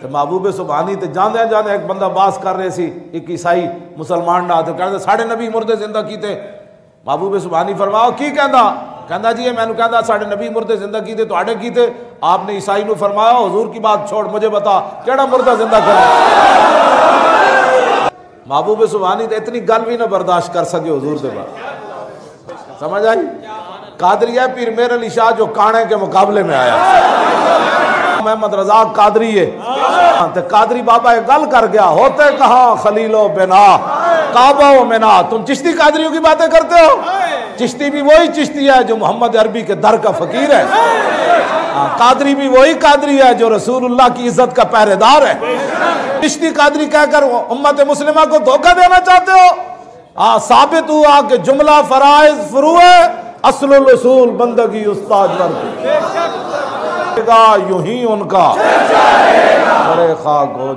तो महबूब सुबहानी तो जाने जाने एक बंदा बास कर रहे सी, एक ईसाई मुसलमान ना तो कहते साढ़े नबी मुर्दे जिंदा कीते। महबूब सुबहानी फरमाओ की कहता, कहता जी मैंने कहता साढ़े नबी मुर्दे जिंदा कीते तो कीते। आपने ईसाई को फरमाया हुजूर की बात छोड़, मुझे बता केड़ा मुर्दा जिंदा करे। महबूब सुबहानी तो इतनी गल भी ना बर्दाश्त कर सके हुजूर से बात, समझ आई। कादरिया पीर मेर अली शाह जो काने के मुकाबले में आया, मोहम्मद रजा कादरी है तो कादरी बाबा एक गल कर गया, होते कहा खलीलो बिना काबा मिना। तुम चिश्ती कादरियों की बातें करते हो, चिश्ती भी वही चिश्ती है जो मोहम्मद अरबी के दर का फकीर है, कादरी भी वही कादरी है जो रसूलुल्लाह की इज्जत का पहरेदार है। चिश्ती कादरी कहकर उम्मत मुस्लिमा को धोखा देना चाहते हो। साबित हुआ कि जुमला फराइज फुरूए असलुल उसूल बंदगी उस्ताद वर्ग यूं ही उनका बड़े खाक हो।